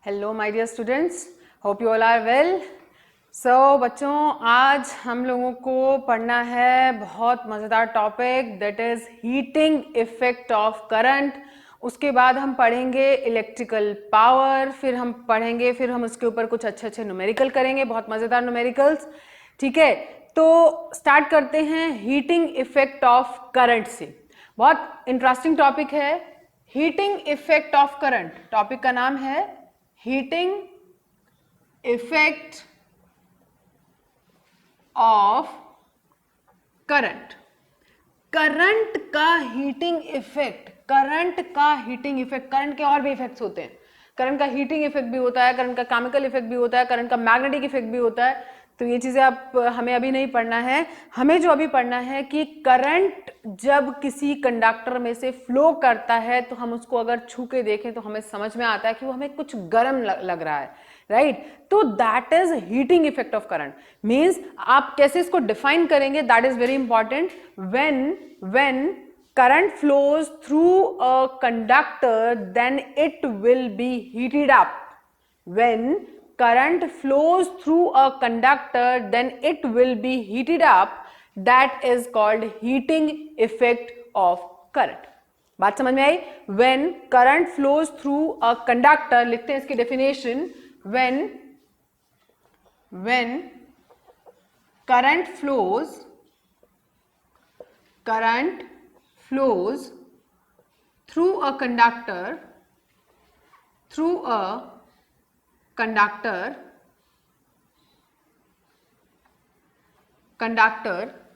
Hello my dear students, hope you all are well. बच्चों, आज हम लोगों को पढ़ना है बहुत मज़ेदार topic, that is heating effect of current. उसके बाद हम पढ़ेंगे इलेक्ट्रिकल पावर, फिर हम उसके ऊपर कुछ अच्छे अच्छे न्यूमेरिकल करेंगे, बहुत मज़ेदार न्यूमेरिकल्स। ठीक है, तो स्टार्ट करते हैं हीटिंग इफेक्ट ऑफ करंट से। बहुत इंटरेस्टिंग टॉपिक है heating effect of current. Topic का नाम है heating effect of current. Current का हीटिंग इफेक्ट, करंट के और भी इफेक्ट्स होते हैं। करंट का हीटिंग इफेक्ट भी होता है, करंट का केमिकल इफेक्ट भी होता है, करंट का मैग्नेटिक इफेक्ट भी होता है। तो ये चीजें आप हमें अभी नहीं पढ़ना है। हमें जो अभी पढ़ना है कि करंट जब किसी कंडक्टर में से फ्लो करता है तो हम उसको अगर छू के देखें तो हमें समझ में आता है कि वो हमें कुछ गर्म लग रहा है, राइट? तो that is heating effect of current. Means आप कैसे इसको डिफाइन करेंगे, that is very important. when current flows through a conductor, then it will be heated up. When current flows through a conductor, then it will be heated up. That is called heating effect of current. बात समझ में आई? When current flows through a conductor, लिखते हैं इसकी definition. When current flows through a conductor, then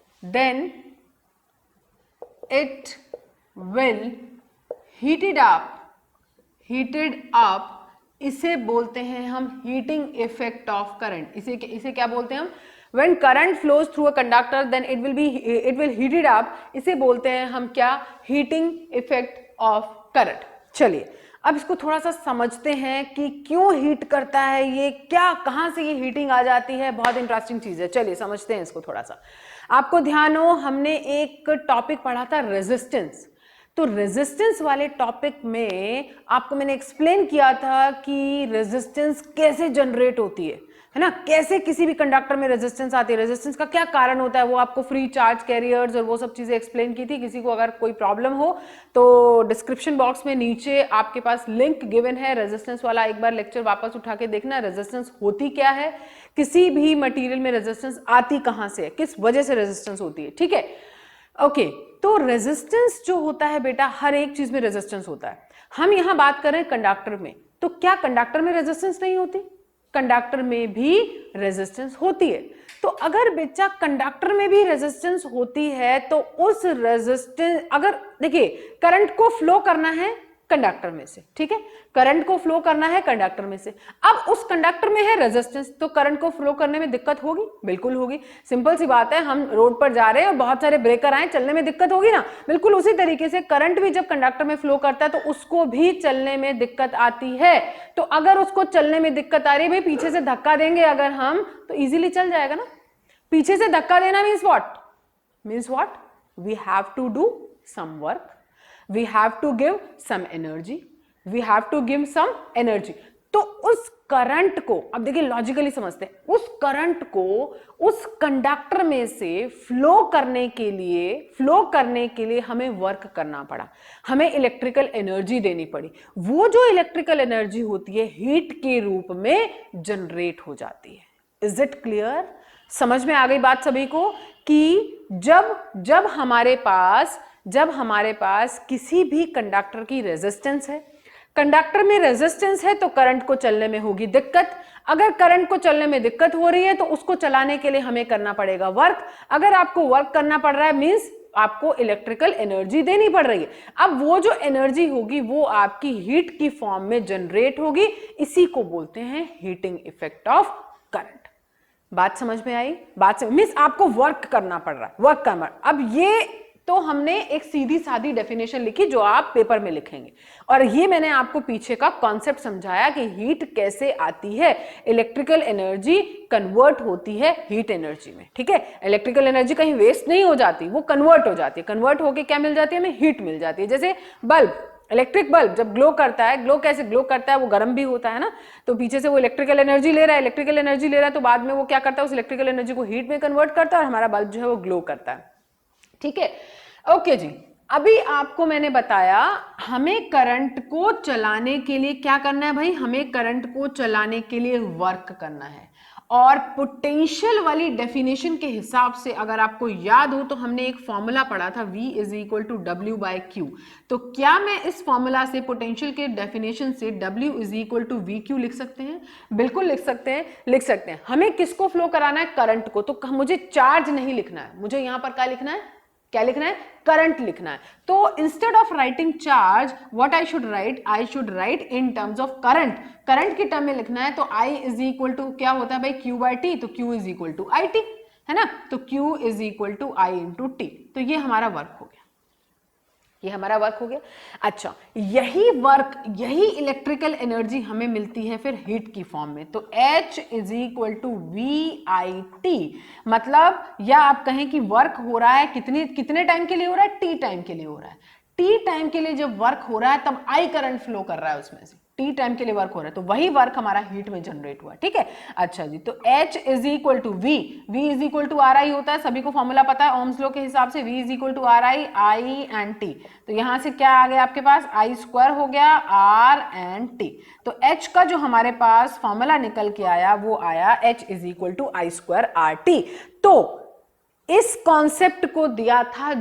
it will heated up. इसे बोलते हैं हम हीटिंग इफेक्ट ऑफ करंट। इसे क्या बोलते हैं हम? When current flows through a conductor, then it will heat it up. इसे बोलते हैं हम क्या? Heating effect of current. चलिए अब इसको थोड़ा सा समझते हैं कि क्यों हीट करता है ये, क्या कहां से ये हीटिंग आ जाती है। बहुत इंटरेस्टिंग चीज है, चलिए समझते हैं इसको थोड़ा सा। आपको ध्यान हो, हमने एक टॉपिक पढ़ा था रेजिस्टेंस। तो रेजिस्टेंस वाले टॉपिक में आपको मैंने एक्सप्लेन किया था कि रेजिस्टेंस कैसे जनरेट होती है ना, कैसे किसी भी कंडक्टर में रेजिस्टेंस आती है, रेजिस्टेंस का क्या कारण होता है, वो आपको फ्री चार्ज कैरियर्स और वो सब चीजें एक्सप्लेन की थी। किसी को अगर कोई प्रॉब्लम हो तो डिस्क्रिप्शन बॉक्स में नीचे आपके पास लिंक गिवन है रेजिस्टेंस वाला, एक बार लेक्चर वापस उठा के देखना। रेजिस्टेंस होती क्या है, किसी भी मटीरियल में रेजिस्टेंस आती कहां से है, किस वजह से रेजिस्टेंस होती है। ठीक है, ओके। तो रेजिस्टेंस जो होता है बेटा, हर एक चीज में रेजिस्टेंस होता है। हम यहां बात कर रहे हैं कंडक्टर में, तो क्या कंडक्टर में रेजिस्टेंस नहीं होती? कंडक्टर में भी रेजिस्टेंस होती है। तो अगर बेटा कंडक्टर में भी रेजिस्टेंस होती है तो उस रेजिस्टेंस, अगर देखिए करंट को फ्लो करना है कंडक्टर में से, ठीक है, करंट को फ्लो करना है कंडक्टर में से। अब उस कंडक्टर में है रेजिस्टेंस, तो करंट को फ्लो करने में दिक्कत होगी? बिल्कुल होगी। सिंपल सी बात है, हम रोड पर जा रहे हैं और बहुत सारे ब्रेकर आए, चलने में दिक्कत होगी ना। बिल्कुल उसी तरीके से करंट भी जब कंडक्टर में फ्लो करता है तो उसको भी चलने में दिक्कत आती है। तो अगर उसको चलने में दिक्कत आ रही है, भाई पीछे से धक्का देंगे अगर हम, तो इजीली चल जाएगा ना। पीछे से धक्का देना means what? We have to do some work, we have to give some energy, तो उस करंट को, अब देखिए लॉजिकली समझते हैं, उस करंट को उस कंडक्टर में से फ्लो करने के लिए हमें वर्क करना पड़ा, हमें इलेक्ट्रिकल एनर्जी देनी पड़ी। वो जो इलेक्ट्रिकल एनर्जी होती है हीट के रूप में जनरेट हो जाती है। Is it clear? समझ में आ गई बात सभी को कि जब हमारे पास किसी भी कंडक्टर की रेजिस्टेंस है, कंडक्टर में रेजिस्टेंस है, तो करंट को चलने में होगी दिक्कत। अगर करंट को चलने में दिक्कत हो रही है तो उसको चलाने के लिए हमें करना पड़ेगा वर्क। अगर आपको वर्क करना पड़ रहा है मींस आपको इलेक्ट्रिकल एनर्जी देनी पड़ रही है। अब वो जो एनर्जी होगी वो आपकी हीट की फॉर्म में जनरेट होगी। इसी को बोलते हैं हीटिंग इफेक्ट ऑफ करंट। बात समझ में आई? मींस आपको वर्क करना पड़ रहा है, वर्क करना। अब ये तो हमने एक सीधी सादी डेफिनेशन लिखी जो आप पेपर में लिखेंगे, और ये मैंने आपको पीछे का कॉन्सेप्ट समझाया कि हीट कैसे आती है। इलेक्ट्रिकल एनर्जी कन्वर्ट होती है हीट एनर्जी में, ठीक है। इलेक्ट्रिकल एनर्जी कहीं वेस्ट नहीं हो जाती, वो कन्वर्ट हो जाती है। कन्वर्ट होके क्या मिल जाती है हमें? हीट मिल जाती है। जैसे बल्ब, इलेक्ट्रिक बल्ब जब ग्लो करता है, ग्लो कैसे ग्लो करता है, वो गर्म भी होता है ना, तो पीछे से वो इलेक्ट्रिकल एनर्जी ले रहा है, इलेक्ट्रिकल एनर्जी ले रहा है, तो बाद में वो क्या करता है, उस इलेक्ट्रिकल एनर्जी को हीट में कन्वर्ट करता है और हमारा बल्ब जो है वो ग्लो करता है। ठीक है, ओके जी। अभी आपको मैंने बताया हमें करंट को चलाने के लिए क्या करना है भाई, हमें करंट को चलाने के लिए वर्क करना है। और पोटेंशियल वाली डेफिनेशन के हिसाब से अगर आपको याद हो तो हमने एक फॉर्मूला पढ़ा था V is equal to W by Q. तो क्या मैं इस फॉर्मूला से, पोटेंशियल के डेफिनेशन से W is equal to V Q लिख सकते हैं? बिल्कुल लिख सकते हैं, लिख सकते हैं। हमें किसको फ्लो कराना है? करंट को। तो मुझे चार्ज नहीं लिखना है, मुझे यहां पर क्या लिखना है? क्या लिखना है? करंट लिखना है। तो instead of writing charge what I should write? I should write in terms of current. Current की टर्म में लिखना है, तो I इज इक्वल टू क्या होता है भाई? Q by T. तो Q is equal to I T, है ना? तो Q is equal to I into T. तो ये हमारा वर्क हो गया, ये हमारा वर्क हो गया। अच्छा, यही वर्क, यही इलेक्ट्रिकल एनर्जी हमें मिलती है फिर हीट की फॉर्म में। तो H is equal to V I T, मतलब या आप कहें कि वर्क हो रहा है कितने टाइम के लिए हो रहा है? टी टाइम के लिए हो रहा है। टी टाइम के लिए जब वर्क हो रहा है तब आई करंट फ्लो कर रहा है उसमें से, टी टाइम के लिए वर्क हो रहा है, तो वही वर्क हमारा हीट में जनरेट हुआ। ठीक है, अच्छा जी। तो H is equal to V, V is equal to R I होता है, सभी को फॉर्मूला पता है ओम्स लॉ के हिसाब से। V is equal to R I, I and T. तो यहां से क्या आ गया आपके पास? आई स्क्वायर हो गया आर एंड टी। तो H का जो हमारे पास फॉर्मूला निकल के आया वो आया H is equal to I square R T. तो इस कॉन्सेप्ट को दिया था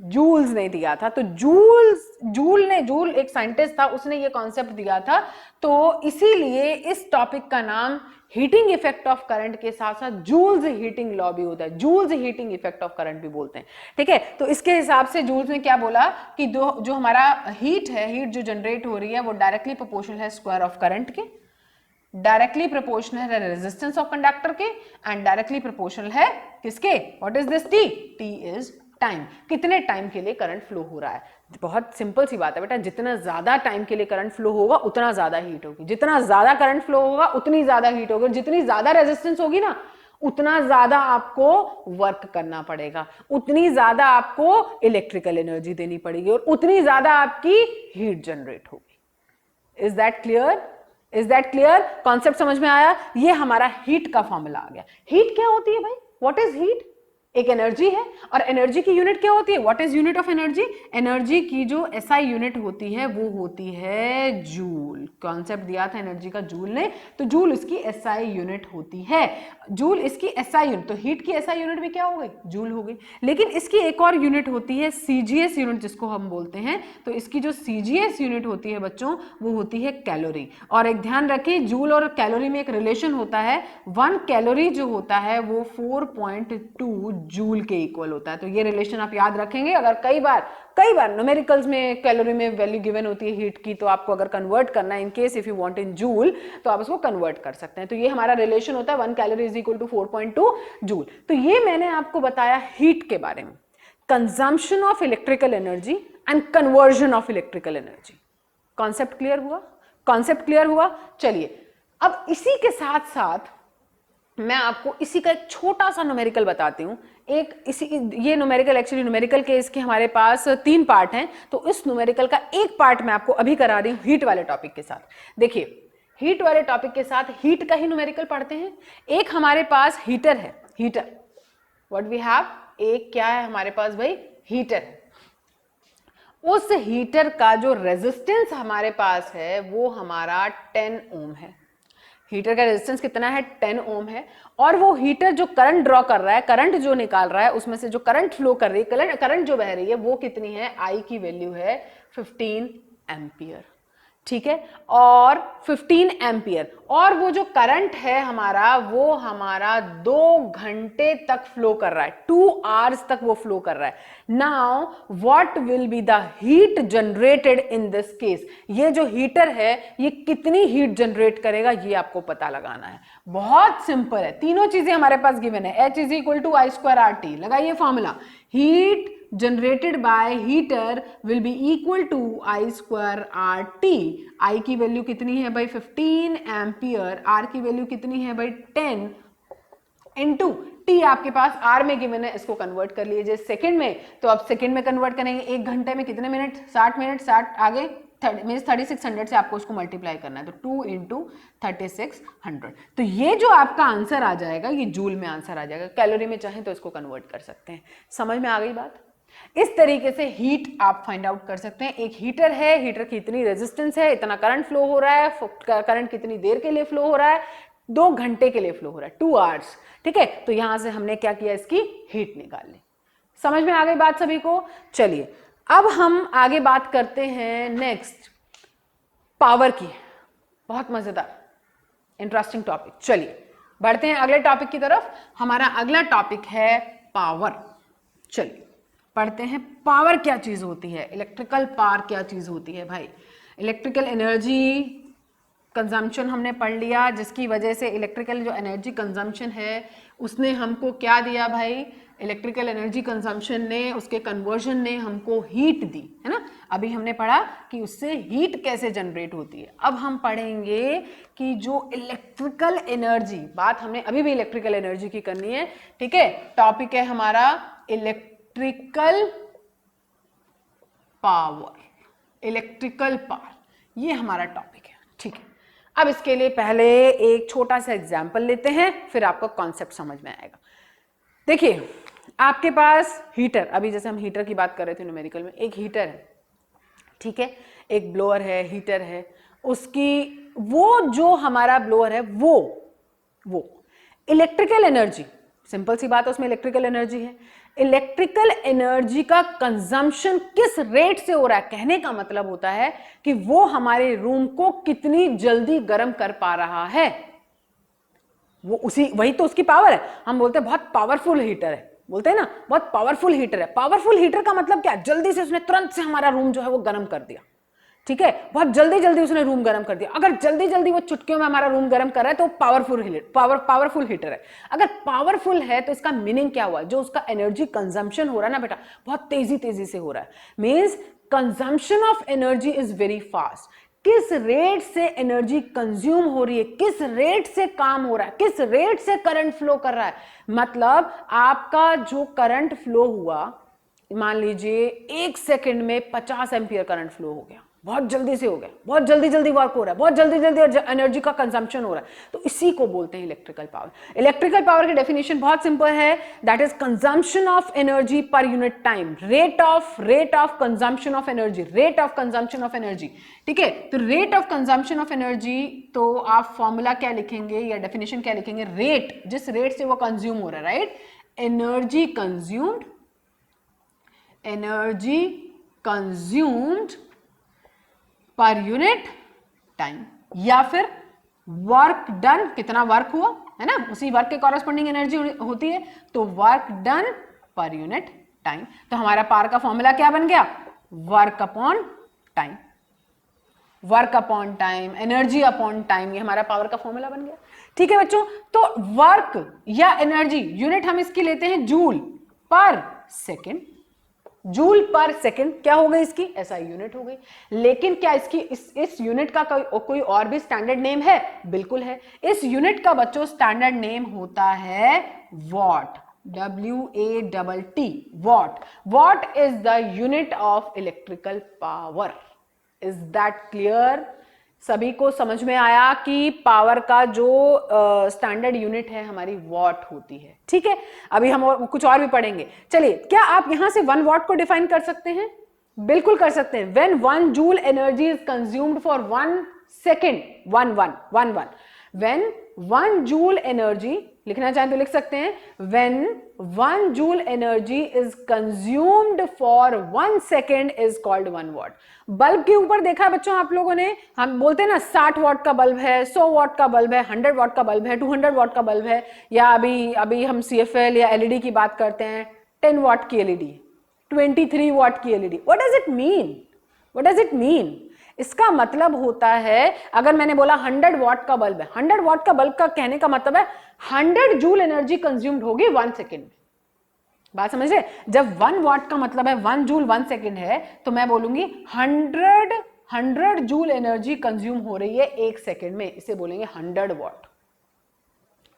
जूल्स ने दिया था। तो जूल एक साइंटिस्ट था, उसने ये कॉन्सेप्ट दिया था। तो इसीलिए इस टॉपिक का नाम हीटिंग इफेक्ट ऑफ करंट के साथ साथ जूल्स हीटिंग लॉ भी होता है, Joule's heating effect of current भी बोलते हैं। ठीक है, तो इसके हिसाब से जूल्स ने क्या बोला कि जो हमारा हीट है, हीट जो जनरेट हो रही है वो डायरेक्टली प्रोपोर्शनल है स्क्वायर ऑफ करंट के, डायरेक्टली प्रोपोर्शनल है रेजिस्टेंस ऑफ कंडक्टर के, एंड डायरेक्टली प्रोपोर्शनल है किसके? What is this? T. T is time, कितने टाइम के लिए करंट फ्लो हो रहा है। बहुत सिंपल सी बात है बेटा, जितना ज्यादा टाइम के लिए करंट फ्लो होगा उतना ज्यादा हीट होगी, जितना ज्यादा करंट फ्लो होगा उतनी ज्यादा हीट होगी, जितनी ज्यादा रेजिस्टेंस होगी ना उतना ज्यादा आपको वर्क करना पड़ेगा, उतनी ज्यादा आपको इलेक्ट्रिकल एनर्जी देनी पड़ेगी और उतनी ज्यादा आपकी हीट जनरेट होगी। Is that clear? Is that clear? Concept समझ में आया? ये हमारा हीट का फॉर्मूला आ गया। हीट क्या होती है भाई? What is heat? एक एनर्जी है, और एनर्जी की यूनिट क्या होती है? What is unit of energy? Energy की जो एसआई यूनिट होती है वो होती है जूल। कॉन्सेप्ट दिया था एनर्जी का जूल ने, तो जूल इसकी एसआई यूनिट होती है। जूल इसकी एसआई यूनिट, तो हीट की एसआई यूनिट भी क्या हो गई? जूल हो गई। लेकिन इसकी एक और यूनिट होती है सीजीएस यूनिट, जिसको हम बोलते हैं। तो इसकी जो सीजीएस यूनिट होती है बच्चों, वो होती है कैलोरी। और एक ध्यान रखें, जूल और कैलोरी में एक रिलेशन होता है, 1 कैलोरी जो होता है वो 4.2 जूल के इक्वल होता है। तो ये रिलेशन आप याद रखेंगे। अगर कई बार न्यूमेरिकल्स में कैलोरी में वैल्यू गिवन होती है हीट की, तो आपको अगर कन्वर्ट करना है in case if you want in joule, तो आप उसको कन्वर्ट कर सकते हैं। तो ये हमारा रिलेशन होता है 1 calorie is equal to 4.2 joule. तो ये मैंने आपको बताया हीट के बारे में, consumption of electrical energy and conversion of electrical energy. Concept clear हुआ? कॉन्सेप्ट क्लियर हुआ? चलिए, अब इसी के साथ साथ मैं आपको इसी का एक छोटा सा न्यूमेरिकल बताती हूं। ये न्यूमेरिकल, एक्चुअली न्यूमेरिकल के इसके हमारे पास 3 पार्ट हैं, तो इस न्यूमेरिकल का एक पार्ट मैं आपको अभी करा रही हूं हीट वाले टॉपिक के साथ। देखिए, हीट वाले टॉपिक के साथ हीट का ही न्यूमेरिकल पढ़ते हैं। एक हमारे पास हीटर है, हीटर, व्हाट वी हैव, एक क्या है हमारे पास भाई? हीटर। उस हीटर का जो रेजिस्टेंस हमारे पास है वो हमारा 10 ओम है। हीटर का रेजिस्टेंस कितना है? 10 ओम है। और वो हीटर जो करंट ड्रॉ कर रहा है, करंट जो निकाल रहा है, उसमें से जो करंट फ्लो कर रही है, करंट जो बह रही है वो कितनी है? आई की वैल्यू है 15 एम्पियर। ठीक है, और 15 एम्पियर, और वो जो करंट है हमारा वो हमारा 2 घंटे तक फ्लो कर रहा है, 2 आवर्स तक वो फ्लो कर रहा है। Now what will be the heat generated in this case? ये जो हीटर है ये कितनी हीट जनरेट करेगा ये आपको पता लगाना है। बहुत सिंपल है, तीनों चीजें हमारे पास गिवन है। H is equal to I square R T, लगाइए formula. Heat generated by heater will be equal to I square RT। I की वैल्यू कितनी है भाई? 15 एम्पियर। R की वैल्यू कितनी है भाई? 10 इनटू टी आपके पास आर में गिवन है, इसको कन्वर्ट कर लीजिए सेकंड में, तो अब सेकंड में कन्वर्ट करेंगे, 1 घंटे में कितने मिनट, 60 मिनट, 60 आगे मीन्स 3600 से आपको उसको मल्टीप्लाई करना है, तो 2 इंटू 3600, तो ये जो आपका आंसर आ जाएगा ये जूल में आंसर आ जाएगा, कैलोरी में चाहें तो इसको कन्वर्ट कर सकते हैं। समझ में आ गई बात? इस तरीके से हीट आप फाइंड आउट कर सकते हैं। एक हीटर है, हीटर की इतनी रेजिस्टेंस है, इतना करंट फ्लो हो रहा है, करंट कितनी देर के लिए फ्लो हो रहा है, 2 घंटे के लिए फ्लो हो रहा है, 2 आवर्स, ठीक है। तो यहां से हमने क्या किया, इसकी हीट निकाल ली। समझ में आ गई बात सभी को? चलिए अब हम आगे बात करते हैं नेक्स्ट पावर की। बहुत मजेदार इंटरेस्टिंग टॉपिक। चलिए बढ़ते हैं अगले टॉपिक की तरफ। हमारा अगला टॉपिक है पावर। चलिए पढ़ते हैं पावर क्या चीज होती है, इलेक्ट्रिकल पावर क्या चीज होती है भाई। इलेक्ट्रिकल एनर्जी कंजम्पशन हमने पढ़ लिया, जिसकी वजह से इलेक्ट्रिकल जो एनर्जी कंजम्पशन है उसने हमको क्या दिया भाई, इलेक्ट्रिकल एनर्जी कंजम्पशन ने, उसके कन्वर्जन ने हमको हीट दी, है ना। अभी हमने पढ़ा कि उससे हीट कैसे जनरेट होती है। अब हम पढ़ेंगे कि जो इलेक्ट्रिकल एनर्जी, बात हमने अभी भी इलेक्ट्रिकल एनर्जी की करनी है, ठीक है। टॉपिक है हमारा इलेक्ट्रिकल पावर, इलेक्ट्रिकल पावर, ये हमारा टॉपिक है, ठीक है। अब इसके लिए पहले एक छोटा सा एग्जाम्पल लेते हैं, फिर आपको कॉन्सेप्ट समझ में आएगा। देखिए आपके पास हीटर, अभी जैसे हम हीटर की बात कर रहे थे न्यूमेरिकल में, एक हीटर है, ठीक है, एक ब्लोअर है, हीटर है, उसकी वो जो हमारा ब्लोअर है वो इलेक्ट्रिकल एनर्जी, सिंपल सी बात है, उसमें इलेक्ट्रिकल एनर्जी है। इलेक्ट्रिकल एनर्जी का कंजम्पशन किस रेट से हो रहा है, कहने का मतलब होता है कि वो हमारे रूम को कितनी जल्दी गर्म कर पा रहा है, वो वही तो उसकी पावर है। हम बोलते हैं बहुत पावरफुल हीटर है, बोलते हैं ना बहुत पावरफुल हीटर है। पावरफुल हीटर का मतलब क्या, जल्दी से उसने तुरंत से हमारा रूम जो है वो गर्म कर दिया, ठीक है, बहुत जल्दी जल्दी उसने रूम गर्म कर दिया। अगर जल्दी जल्दी वो चुटकियों में हमारा रूम गर्म कर रहा है तो पावरफुल हीटर है। अगर पावरफुल है तो इसका मीनिंग क्या हुआ, जो उसका एनर्जी कंजम्पशन हो रहा है ना बेटा, बहुत तेजी से हो रहा है, means consumption of energy is very fast. किस रेट से एनर्जी कंज्यूम हो रही है, किस रेट से काम हो रहा है, किस रेट से करंट फ्लो कर रहा है, मतलब आपका जो करंट फ्लो हुआ, मान लीजिए 1 सेकंड में 50 एम्पियर करंट फ्लो हो गया, बहुत जल्दी से हो गया, बहुत जल्दी वर्क हो रहा है, बहुत जल्दी एनर्जी का कंजम्पशन हो रहा है, तो इसी को बोलते हैं इलेक्ट्रिकल पावर। इलेक्ट्रिकल पावर की डेफिनेशन बहुत सिंपल है, that is consumption of energy per unit time, rate of consumption of energy, rate of consumption of energy, ठीक है। तो rate of consumption of energy, तो आप फॉर्मूला क्या लिखेंगे या डेफिनेशन क्या लिखेंगे, रेट, जिस रेट से वो कंज्यूम हो रहा है, right, energy consumed per unit time, या फिर वर्क डन, कितना वर्क हुआ है ना, उसी वर्क के कॉरेस्पॉन्डिंग एनर्जी होती है, तो work done per unit time. तो हमारा पावर का फॉर्मूला क्या बन गया, work upon time, work upon time, energy upon time, ये हमारा पावर का फॉर्मूला बन गया, ठीक है बच्चों। तो वर्क या एनर्जी यूनिट हम इसकी लेते हैं जूल पर सेकेंड, जूल पर सेकंड क्या हो गई इसकी, एसआई यूनिट हो गई। लेकिन क्या इसकी इस यूनिट का कोई और भी स्टैंडर्ड नेम है, बिल्कुल है। इस यूनिट का बच्चों स्टैंडर्ड नेम होता है what, WATT, what. What is the unit of electrical power. Is that clear? सभी को समझ में आया कि पावर का जो स्टैंडर्ड यूनिट है हमारी वॉट होती है, ठीक है। अभी हम कुछ और भी पढ़ेंगे। चलिए, क्या आप यहां से 1 वॉट को डिफाइन कर सकते हैं? बिल्कुल कर सकते हैं। When 1 joule energy is consumed for 1 second, 1 when 1 joule energy, लिखना चाहें तो लिख सकते हैं, when 1 joule energy is consumed for 1 second is called 1 what. Bulb के ऊपर देखा है बच्चों आप लोगों ने, हम बोलते हैं ना 60 वॉट का बल्ब है, 100 वॉट का बल्ब है, 100 वॉट का बल्ब है, 200 वॉट का बल्ब है, या अभी हम CFL या LED की बात करते हैं, 10 वॉट की LED, 23 वॉट की LED। What does it mean? What does it mean? इसका मतलब होता है, अगर मैंने बोला 100 वॉट का बल्ब है, 100 वॉट का बल्ब का कहने का मतलब है 100 जूल एनर्जी कंज्यूम्ड होगी 1 सेकेंड में। बात समझ रहे? जब 1 वॉट का मतलब है 1 जूल 1 सेकेंड है, तो मैं बोलूंगी 100 जूल एनर्जी कंज्यूम हो रही है 1 सेकेंड में, इसे बोलेंगे 100 वॉट।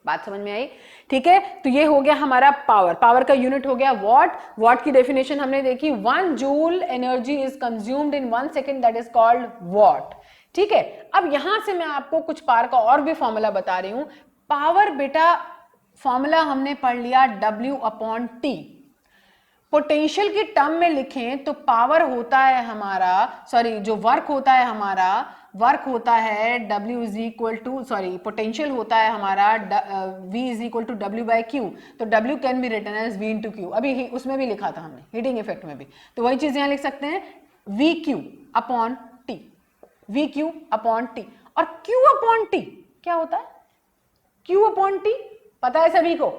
बात समझ में आई? ठीक है, तो ये हो गया हमारा पावर। पावर का यूनिट हो गया वॉट। वॉट की डेफिनेशन हमने देखी, 1 joule energy is consumed in 1 second, that is called what. ठीक है, अब यहां से मैं आपको कुछ पावर का और भी फॉर्मूला बता रही हूं। पावर बेटा फॉर्मूला हमने पढ़ लिया W/T। पोटेंशियल की टर्म में लिखें तो पावर होता है हमारा, सॉरी जो वर्क होता है हमारा, वर्क होता है W is equal to, sorry potential होता है हमारा V is equal to W/Q। तो W can be written as V into Q. अभी उसमें भी लिखा था हमने, हीटिंग इफेक्ट में भी, तो वही चीज यहां लिख सकते हैं VQ/T, VQ/T। और Q/T क्या होता है? Q/T पता है सभी को?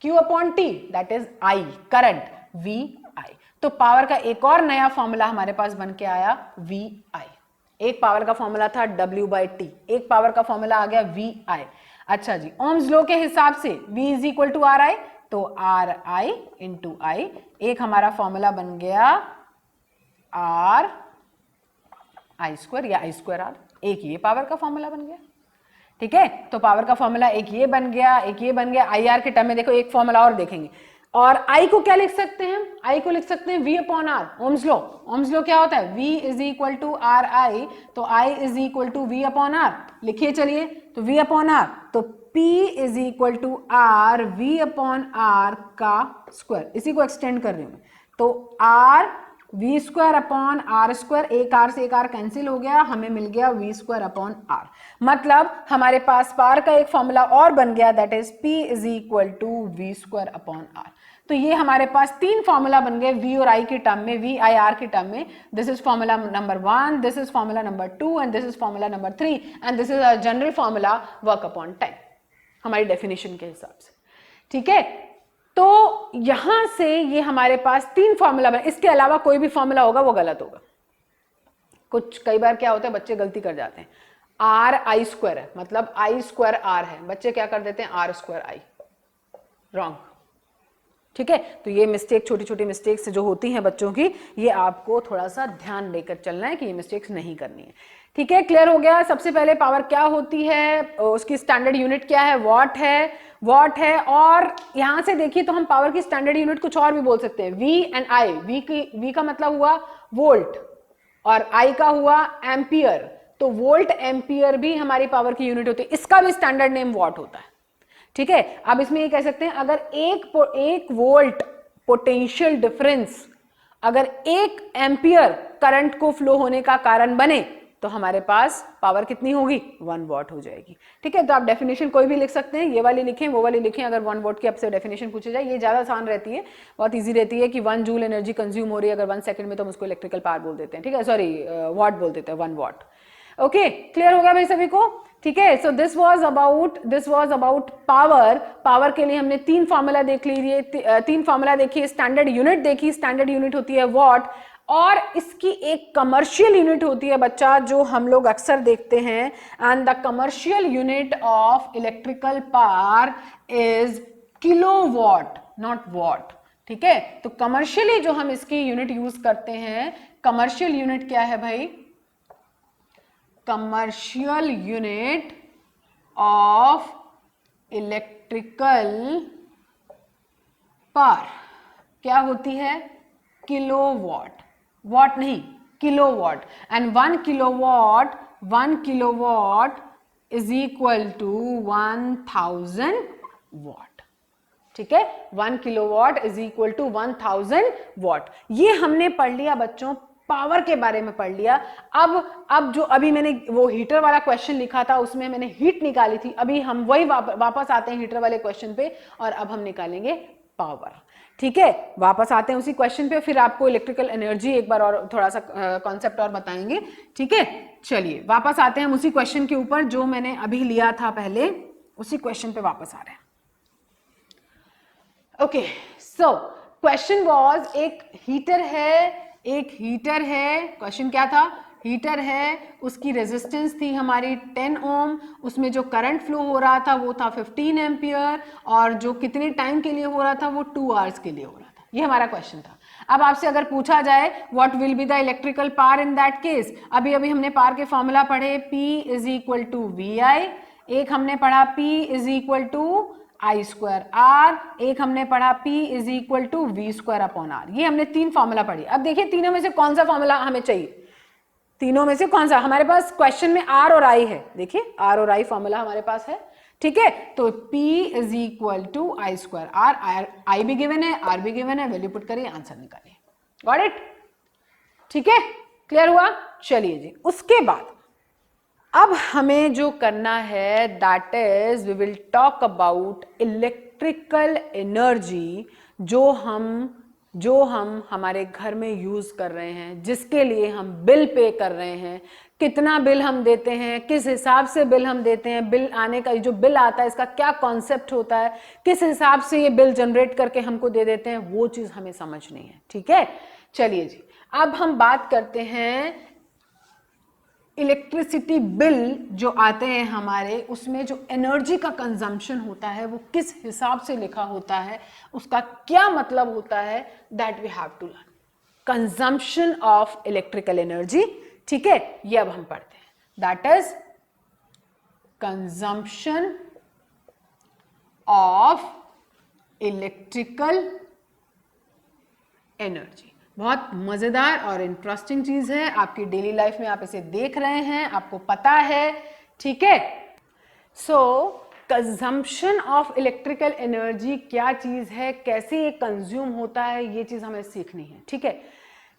Q/T that is I, current VI। तो पावर का एक और नया फॉर्मूला हमारे पास बन के आया VI। एक पावर का फॉर्मूला था W/T, एक पावर का फॉर्मूला आ गया VI। अच्छा जी, ओम्स लॉ के हिसाब से V is equal to RI, तो RI इंटू I। एक हमारा फॉर्मूला बन गया RI² या I²R, एक ये पावर का फॉर्मूला बन गया। ठीक है, तो पावर का फॉर्मूला एक ये बन गया, एक ये बन गया। IR के टर्म में देखो एक फॉर्मूला और देखेंगे। और I को क्या लिख सकते हैं? I को लिख सकते हैं V/R, Ohm's law. Ohm's law क्या होता है? V is equal to RI, तो I is equal to V/R। लिखिए चलिए, तो V/R, तो P is equal to R V/R का स्क्वायर। इसी को एक्सटेंड कर रही हूं, तो R V²/R², एक R से एक R कैंसिल हो गया, हमें मिल गया V²/R। मतलब हमारे पास पावर का एक फॉर्मूला और बन गया, that is P is equal to V²/R। तो ये हमारे पास तीन फॉर्मूला बन गए V और I के टर्म में, VIR के टर्म में। This is formula number 1, this is formula number 2 and this is formula number 3 and this is a general formula work upon time, हमारी डेफिनेशन के हिसाब से। ठीक है, तो यहां से ये हमारे पास तीन फॉर्मूला बने। इसके अलावा कोई भी फॉर्मूला होगा वो गलत होगा। कुछ कई बार क्या होता है, बच्चे गलती कर जाते हैं, RI² है मतलब I²R है, बच्चे क्या कर देते हैं R²I, रॉन्ग। ठीक है, तो ये मिस्टेक, छोटी छोटी मिस्टेक्स जो होती हैं बच्चों की, ये आपको थोड़ा सा ध्यान देकर चलना है कि ये मिस्टेक्स नहीं करनी है। ठीक है, क्लियर हो गया? सबसे पहले पावर क्या होती है, उसकी स्टैंडर्ड यूनिट क्या है, वॉट है, वॉट है। और यहां से देखिए तो हम पावर की स्टैंडर्ड यूनिट कुछ और भी बोल सकते हैं, V एंड I। V का मतलब हुआ वोल्ट और I का हुआ एम्पियर, तो वोल्ट एम्पियर भी हमारी पावर की यूनिट होती है, इसका भी स्टैंडर्ड नेम वॉट होता है। ठीक है, अब इसमें ये कह सकते हैं अगर एक वोल्ट पोटेंशियल डिफरेंस अगर 1 एम्पियर करंट को फ्लो होने का कारण बने तो हमारे पास पावर कितनी होगी, 1 वॉट हो जाएगी। ठीक है, तो आप डेफिनेशन कोई भी लिख सकते हैं, ये वाली लिखें वो वाली लिखें। अगर 1 वॉट की आपसे डेफिनेशन पूछी जाए, ये ज्यादा आसान रहती है, बहुत ईजी रहती है कि 1 जूल एनर्जी कंज्यूम हो रही है अगर 1 सेकंड में, तो हम उसको इलेक्ट्रिकल पावर बोल देते हैं। ठीक है, सॉरी वॉट बोल देते हैं, 1 वॉट। ओके, क्लियर हो गया भाई सभी को? ठीक है, so this was about power. Power के लिए हमने तीन फॉर्मूला देख लिए, तीन फॉर्मूला देखिए, स्टैंडर्ड यूनिट देखी, स्टैंडर्ड यूनिट होती है वॉट, और इसकी एक कमर्शियल यूनिट होती है बच्चा जो हम लोग अक्सर देखते हैं, and the commercial unit of electrical power is kilowatt, not what. ठीक है, तो कमर्शियली जो हम इसकी यूनिट यूज करते हैं, कमर्शियल यूनिट क्या है भाई, commercial unit of electrical power क्या होती है, किलोवाट, वॉट नहीं, kilowatt. And 1 kilowatt is equal to 1000 watt. ठीक है, 1 kilowatt is equal to 1000 watt. ये हमने पढ़ लिया बच्चों, पावर के बारे में पढ़ लिया। अब जो अभी मैंने वो हीटर वाला क्वेश्चन लिखा था उसमें मैंने हीट निकाली थी, अभी हम वही वापस आते हैं हीटर वाले क्वेश्चन पे, और अब हम निकालेंगे पावर। ठीक है, वापस आते हैं उसी क्वेश्चन पे, फिर आपको इलेक्ट्रिकल एनर्जी एक बार और थोड़ा सा कॉन्सेप्ट और बताएंगे। ठीक है, चलिए वापस आते हैं हम उसी क्वेश्चन के ऊपर जो मैंने अभी लिया था पहले, उसी क्वेश्चन पे वापस आ रहे हैं। ओके, सो क्वेश्चन वाज, एक हीटर है, क्वेश्चन क्या था, हीटर है, उसकी रेजिस्टेंस थी हमारी 10 ओम, उसमें जो करंट फ्लो हो रहा था वो था 15 एम्पियर, और जो कितने टाइम के लिए हो रहा था वो 2 आवर्स के लिए हो रहा था। ये हमारा क्वेश्चन था। अब आपसे अगर पूछा जाए what will be the electrical power in that case, अभी हमने पावर के फॉर्मूला पढ़े, P is equal to VI एक हमने पढ़ा P is equal to I square R, एक हमने पढ़ा P is equal to V square upon R. ये हमने 3 फॉर्मूला पढ़ी। अब देखिए तीनों में से कौन सा फॉर्मूला हमें चाहिए, तीनों में से कौन सा हमारे पास क्वेश्चन में R और I है। देखिए R और I फॉर्मूला हमारे पास है, ठीक है। तो P is equal to I square R, I भी गिवन है, R भी गिवन है, वैल्यू पुट करिए, आंसर निकालिए। Got it? ठीक है, क्लियर हुआ? चलिए जी, उसके बाद अब हमें जो करना है that is we will talk about electrical energy जो हम हमारे घर में यूज कर रहे हैं, जिसके लिए हम बिल पे कर रहे हैं, कितना बिल हम देते हैं, किस हिसाब से बिल हम देते हैं, बिल आने का जो बिल आता है इसका क्या कॉन्सेप्ट होता है, किस हिसाब से ये बिल जनरेट करके हमको दे देते हैं, वो चीज हमें समझनी है। ठीक है, चलिए जी, अब हम बात करते हैं इलेक्ट्रिसिटी बिल जो आते हैं हमारे, उसमें जो एनर्जी का कंजम्पशन होता है वो किस हिसाब से लिखा होता है, उसका क्या मतलब होता है, that we have to learn. Consumption of electrical energy, ठीक है, ये अब हम पढ़ते हैं। That is consumption of electrical energy. बहुत मजेदार और इंटरेस्टिंग चीज है, आपकी डेली लाइफ में आप इसे देख रहे हैं, आपको पता है, ठीक है। सो कंजम्पशन ऑफ इलेक्ट्रिकल एनर्जी क्या चीज है, कैसे ये कंज्यूम होता है, ये चीज हमें सीखनी है। ठीक है,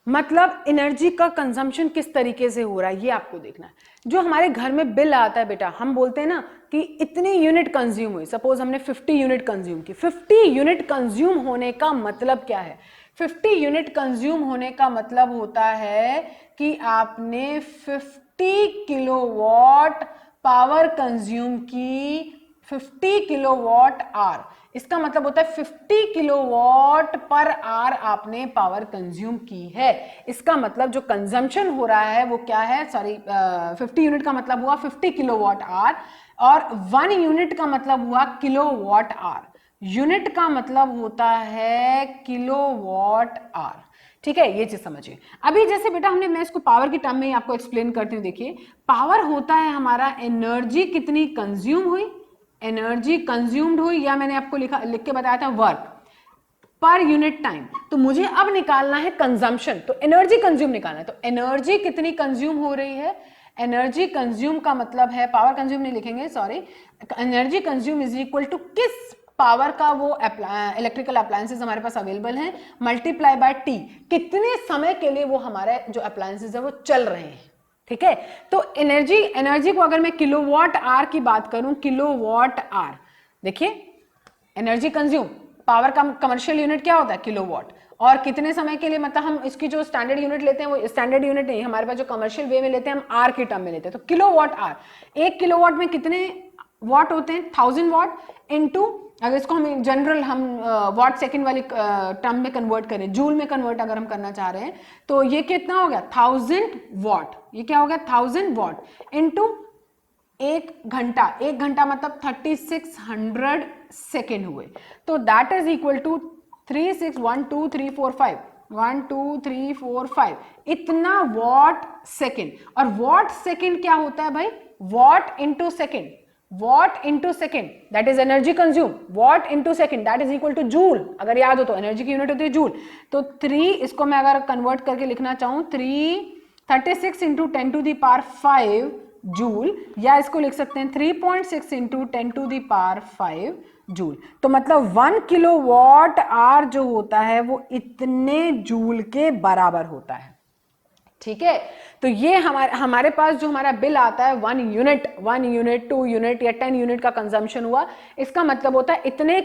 मतलब एनर्जी का कंजम्पशन किस तरीके से हो रहा है ये आपको देखना है। जो हमारे घर में बिल आता है बेटा, हम बोलते हैं ना कि इतनी यूनिट कंज्यूम हुई, सपोज हमने 50 यूनिट कंज्यूम की। 50 यूनिट कंज्यूम होने का मतलब क्या है? 50 यूनिट कंज्यूम होने का मतलब होता है कि आपने 50 किलोवाट पावर कंज्यूम की, 50 किलोवाट आर। इसका मतलब होता है 50 किलोवाट पर आर आपने पावर कंज्यूम की है। इसका मतलब जो कंजम्पशन हो रहा है वो क्या है, सॉरी 50 यूनिट का मतलब हुआ 50 किलोवाट आर, और 1 यूनिट का मतलब हुआ किलोवाट आर। यूनिट का मतलब होता है किलोवाट आर। ठीक है, ये चीज समझिए। अभी जैसे बेटा मैं इसको पावर की टर्म में ही आपको एक्सप्लेन करती हूँ। देखिए, पावर होता है हमारा एनर्जी कितनी कंज्यूम हुई, एनर्जी कंज्यूम्ड हुई, या मैंने आपको लिख के बताया था वर्क पर यूनिट टाइम। तो मुझे अब निकालना है कंजम्पशन, तो एनर्जी कंज्यूम निकालना है। तो एनर्जी कितनी कंज्यूम हो रही है, एनर्जी कंज्यूम का मतलब है, पावर कंज्यूम नहीं लिखेंगे, सॉरी, energy consume is equal to किस पावर का वो इलेक्ट्रिकल अप्लायंसेस हमारे पास अवेलेबल हैं, मल्टीप्लाई बाय टी, कितने समय के लिए वो हमारे जो अप्लायंसेस है वो चल रहे हैं। ठीक है, तो एनर्जी को अगर मैं किलोवाट आर की बात करूं, किलोवाट आर, देखिए एनर्जी कंज्यूम, पावर का कमर्शियल यूनिट क्या होता है, किलोवाट, और कितने समय के लिए, मतलब हम इसकी जो स्टैंडर्ड यूनिट लेते हैं वो स्टैंडर्ड यूनिट नहीं, हमारे पास जो कमर्शियल वे में लेते हैं हम आर की टर्म में लेते हैं। तो किलोवाट आर, 1 किलोवाट में कितने वाट होते हैं, 1000 वाट इनटू, अगर इसको हम जनरल वाट सेकंड वाली टर्म में कन्वर्ट करें, जूल में कन्वर्ट अगर हम करना चाह रहे हैं, तो ये कितना हो गया 1000 वाट। ये क्या हो गया 1000 वाट इनटू 1 घंटा, 1 घंटा मतलब 3600 सेकेंड हुए। तो दैट इज इक्वल टू 361234 12345 इतना वॉट सेकेंड। और वॉट सेकेंड क्या होता है भाई, what into second, what into second that is energy consume, what into second that is equal two joule. अगर याद हो तो एनर्जी की यूनिट होती है जूल। तो 3, इसको मैं अगर कन्वर्ट करके लिखना चाहूं 36 into 10 to the power 5 joule, या इसको लिख सकते हैं 3.6 into 10 to the power 5 joule. तो मतलब 1 किलोवाट आर जो होता है वो इतने जूल के बराबर होता है। ठीक है, तो ये हमारे पास जो हमारा बिल आता है 1 यूनिट, 2 यूनिट या 10 यूनिट का कंजम्पशन हुआ, इसका मतलब होता है इतने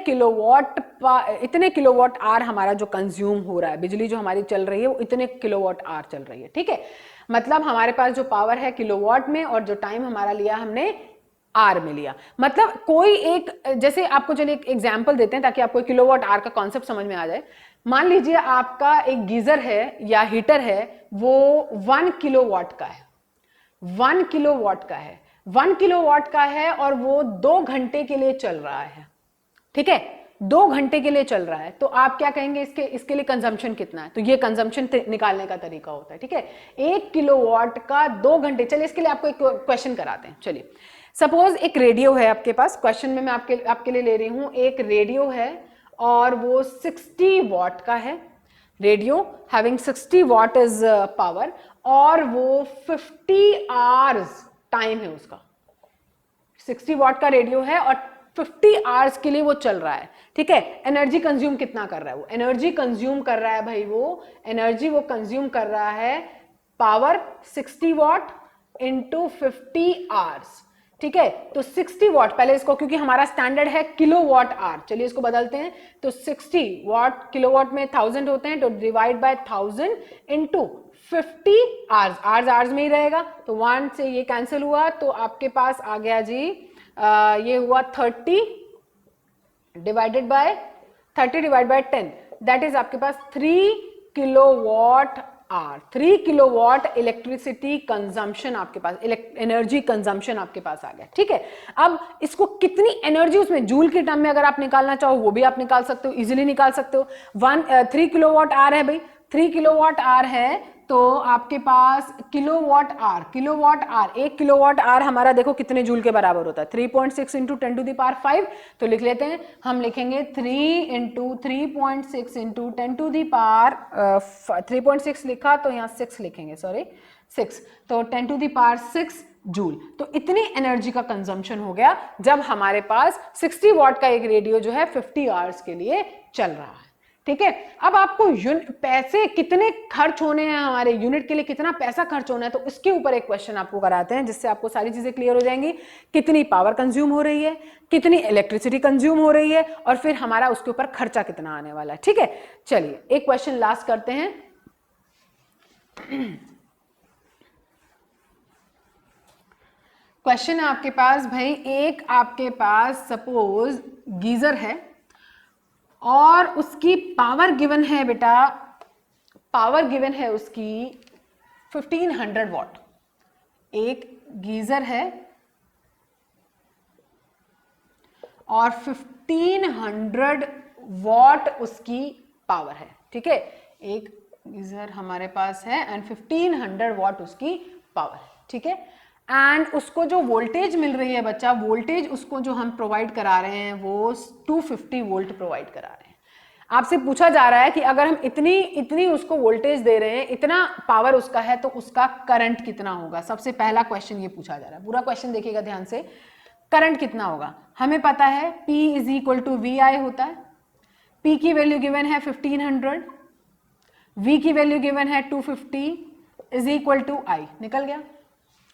किलोवाट आर हमारा जो कंज्यूम हो रहा है, बिजली जो हमारी चल रही है वो इतने किलोवाट आर चल रही है। ठीक है, मतलब हमारे पास जो पावर है किलोवाट में, और जो टाइम हमारा लिया हमने आर में लिया। मतलब कोई एक, जैसे आपको चलिए एक एग्जांपल देते हैं ताकि आपको किलोवाट आर का कॉन्सेप्ट समझ में आ जाए। मान लीजिए आपका एक गीजर है या हीटर है, वो 1 किलोवाट का है, 1 किलोवाट का है, 1 किलोवाट का है, और वो 2 घंटे के लिए चल रहा है। ठीक है, 2 घंटे के लिए चल रहा है, तो आप क्या कहेंगे इसके लिए कंजम्पशन कितना है? तो ये कंजम्पशन निकालने का तरीका होता है, ठीक है। 1 किलोवाट का 2 घंटे। चलिए इसके लिए आपको एक क्वेश्चन कराते हैं। चलिए सपोज एक रेडियो है आपके पास, क्वेश्चन में मैं आपके लिए ले रही हूं, एक रेडियो है और वो 60 वॉट का है, radio having 60 what is power, और वो 50 आवर्स टाइम है उसका। 60 वॉट का रेडियो है और 50 आवर्स के लिए वो चल रहा है, ठीक है। एनर्जी कंज्यूम कितना कर रहा है? वो एनर्जी कंज्यूम कर रहा है भाई, वो एनर्जी वो कंज्यूम कर रहा है पावर 60 वॉट इंटू 50 आवर्स, ठीक है। तो 60 वॉट, पहले इसको, क्योंकि हमारा स्टैंडर्ड है किलोवाट आवर, चलिए इसको बदलते हैं। तो 60 वॉट, किलोवाट में 1000 होते हैं, तो divide by 1000 into 50 hours, hours में ही रहेगा, तो 1 से ये कैंसिल हुआ, तो आपके पास आ गया जी ये हुआ 30 डिवाइडेड बाय 10, दैट इज आपके पास 3 kilowatt hour. 3 kilowatt electricity consumption आपके पास, एनर्जी कंजम्पशन आपके पास आ गया, ठीक है। अब इसको कितनी एनर्जी उसमें जूल के टर्म में अगर आप निकालना चाहो वो भी आप निकाल सकते हो, इजीली निकाल सकते हो। 3 किलोवाट आवर है भाई, 3 किलोवाट आवर है, तो आपके पास किलोवाट आवर, 1 किलोवाट आवर हमारा देखो कितने जूल के बराबर होता है, 3.6 इंटू 10 टू द पावर 5। तो लिख लेते हैं, हम लिखेंगे 3 into 3.6 into 10 to the power 3.6 लिखा, तो यहाँ 6 लिखेंगे, सॉरी 6, तो 10 टू द पावर 6 जूल। तो इतनी एनर्जी का कंजम्पशन हो गया जब हमारे पास 60 वॉट का एक रेडियो जो है 50 आवर्स के लिए चल रहा है, ठीक है। अब आपको पैसे कितने खर्च होने हैं, हमारे यूनिट के लिए कितना पैसा खर्च होना है, तो इसके ऊपर एक क्वेश्चन आपको कराते हैं जिससे आपको सारी चीजें क्लियर हो जाएंगी। कितनी पावर कंज्यूम हो रही है, कितनी इलेक्ट्रिसिटी कंज्यूम हो रही है, और फिर हमारा उसके ऊपर खर्चा कितना आने वाला है, ठीक है। चलिए एक क्वेश्चन लास्ट करते हैं। क्वेश्चन है आपके पास भाई, एक आपके पास सपोज गीजर है और उसकी पावर गिवन है बेटा, पावर गिवन है उसकी 1500 वॉट। एक गीजर है और 1500 वॉट उसकी पावर है, ठीक है। एक गीजर हमारे पास है एंड 1500 वॉट उसकी पावर है, ठीक है। एंड उसको जो वोल्टेज मिल रही है बच्चा, वोल्टेज उसको जो हम प्रोवाइड करा रहे हैं वो 250 वोल्ट प्रोवाइड करा रहे हैं। आपसे पूछा जा रहा है कि अगर हम इतनी उसको वोल्टेज दे रहे हैं, इतना पावर उसका है, तो उसका करंट कितना होगा। सबसे पहला क्वेश्चन ये पूछा जा रहा है, पूरा क्वेश्चन देखिएगा ध्यान से। करंट कितना होगा, हमें पता है P is equal to VI होता है। P की वैल्यू गिवन है 1500, V की वैल्यू गिवन है 250 इज इक्वल टू I। निकल गया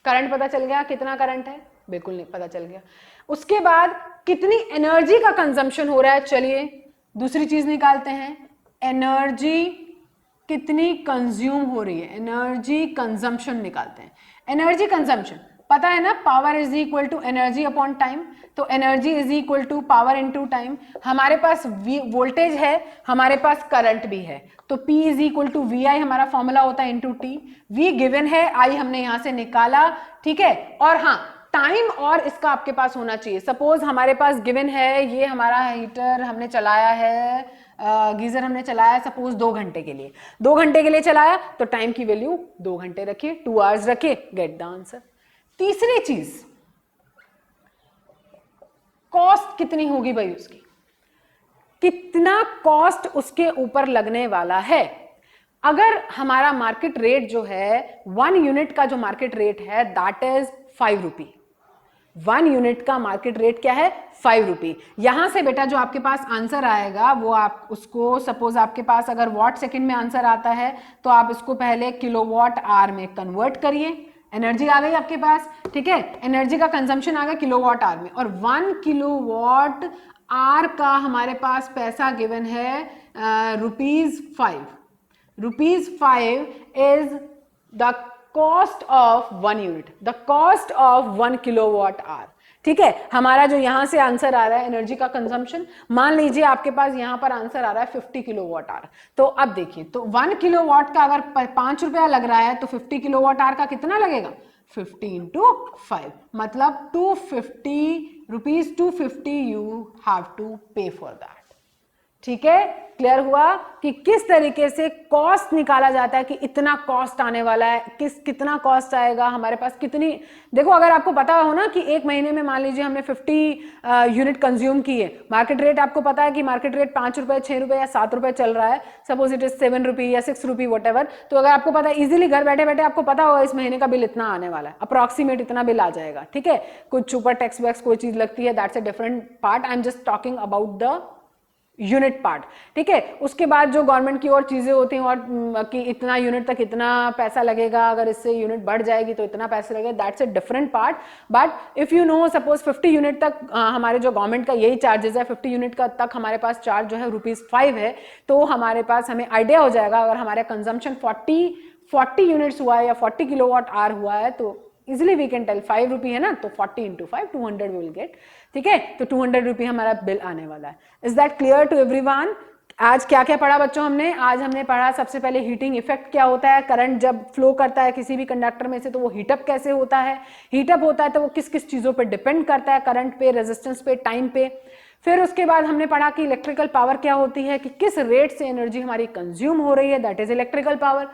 करंट, पता चल गया कितना करंट है, बिल्कुल नहीं पता चल गया। उसके बाद कितनी एनर्जी का कंजम्पशन हो रहा है, चलिए दूसरी चीज निकालते हैं, एनर्जी कितनी कंज्यूम हो रही है, एनर्जी कंजम्पशन निकालते हैं। एनर्जी कंजम्पशन पता है ना, power is equal to energy upon time, तो energy is equal to power into time. हमारे पास वोल्टेज है, हमारे पास करंट भी है, तो P is equal to VI हमारा फॉर्मूला होता है इनटू T। V गिवन है, I हमने यहां से निकाला, ठीक है। और हाँ, टाइम और इसका आपके पास होना चाहिए। सपोज हमारे पास गिवन है, ये हमारा हीटर हमने चलाया है, गीजर हमने चलाया सपोज 2 घंटे के लिए, 2 घंटे के लिए चलाया, तो टाइम की वैल्यू 2 घंटे रखिए, 2 आवर्स रखिए, गेट द आंसर। तीसरी चीज, कॉस्ट कितनी होगी भाई उसकी, कितना कॉस्ट उसके ऊपर लगने वाला है। अगर हमारा मार्केट रेट जो है 1 यूनिट का जो मार्केट रेट है दैट इज 5 रुपी। 1 यूनिट का मार्केट रेट क्या है, 5 रुपी। यहां से बेटा जो आपके पास आंसर आएगा वो आप उसको, सपोज आपके पास अगर वॉट सेकंड में आंसर आता है तो आप इसको पहले किलोवाट आवर में कन्वर्ट करिए, एनर्जी आ गई आपके पास, ठीक है। एनर्जी का कंजम्पशन आ गया किलोवाट आवर में, और 1 किलोवाट आवर का हमारे पास पैसा गिवन है ₹5। ₹5 is the cost of 1 unit, the cost of 1 kilowatt hour, ठीक है। हमारा जो यहां से आंसर आ रहा है एनर्जी का कंजम्पशन, मान लीजिए आपके पास यहां पर आंसर आ रहा है 50 किलोवाट आवर। तो अब देखिए, तो 1 किलोवाट का अगर 5 रुपया लग रहा है तो 50 किलोवाट आवर का कितना लगेगा, 50 into 5, मतलब ₹250 you have to pay for that, ठीक है, क्लियर हुआ कि किस तरीके से कॉस्ट निकाला जाता है कि इतना कॉस्ट आने वाला है, कितना कॉस्ट आएगा हमारे पास, कितनी। देखो अगर आपको पता हो ना कि एक महीने में मान लीजिए हमने 50 यूनिट कंज्यूम किए, मार्केट रेट आपको पता है कि मार्केट रेट 5 रुपए, 6 रुपए या 7 रुपए चल रहा है, सपोज इट इज 7 रुपी या 6 रुपी वट एवर। तो अगर आपको पता है इजीली घर बैठे बैठे आपको पता होगा इस महीने का बिल इतना आने वाला है, अप्रॉक्सीमेट इतना बिल आ जाएगा। ठीक है, कुछ ऊपर टैक्स वैक्स कोई चीज लगती है, that's a different part, I am just talking about the unit part. ठीक है, उसके बाद जो गवर्नमेंट की और चीजें होती हैं और कि इतना यूनिट तक इतना पैसा लगेगा, अगर इससे यूनिट बढ़ जाएगी तो इतना पैसा लगेगा, that's a different part. But if you know suppose 50 unit तक हमारे जो गवर्नमेंट का यही चार्जेस है, 50 यूनिट का तक हमारे पास चार्ज जो है ₹5 है, तो हमारे पास हमें आइडिया हो जाएगा अगर हमारा कंजम्पशन 40 यूनिट्स हुआ है या 40 किलोवाट आवर हुआ है तो इजिली वी कैन टेल 5 रुपी है ना, तो 40 into 5 200 विल गेट। ठीक है, तो 200 रुपी हमारा बिल आने वाला है। Is that clear to everyone? आज क्या क्या पढ़ा बच्चों हमने? आज हमने पढ़ा सबसे पहले हीटिंग इफेक्ट क्या होता है, करंट जब फ्लो करता है किसी भी कंडक्टर में से तो वो हीटअप कैसे होता है, हीटअप होता है तो वो किस किस चीजों पर डिपेंड करता है, करंट पे, रेजिस्टेंस पे, टाइम पे। फिर उसके बाद हमने पढ़ा कि इलेक्ट्रिकल पावर क्या होती है, कि किस रेट से एनर्जी हमारी कंज्यूम हो रही है, दैट इज इलेक्ट्रिकल पावर।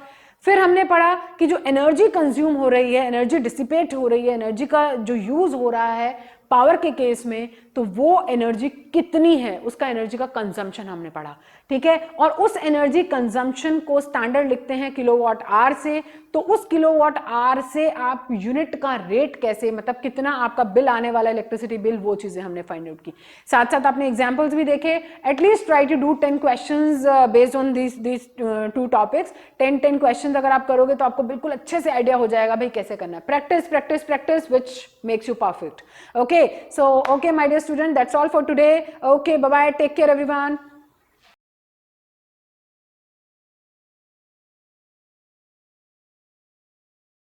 फिर हमने पढ़ा कि जो एनर्जी कंज्यूम हो रही है, एनर्जी डिसिपेट हो रही है, एनर्जी का जो यूज हो रहा है पावर के केस में, तो वो एनर्जी कितनी है, उसका एनर्जी का कंजम्पशन हमने पढ़ा। ठीक है, और उस एनर्जी कंजम्पशन को स्टैंडर्ड लिखते हैं किलोवाट आवर से, तो उस किलोवाट आवर से आप यूनिट का रेट कैसे, मतलब कितना आपका बिल आने वाला इलेक्ट्रिसिटी बिल, वो चीजें हमने फाइंड आउट की। साथ साथ आपने एग्जांपल्स भी देखे, at least try to do 10 questions based on this 2 topics. 10 questions अगर आप करोगे तो आपको बिल्कुल अच्छे से आइडिया हो जाएगा भाई कैसे करना है। Practice practice practice which makes you perfect. Okay, so okay my dear student, that's all for today. Okay, bye bye, take care everyone.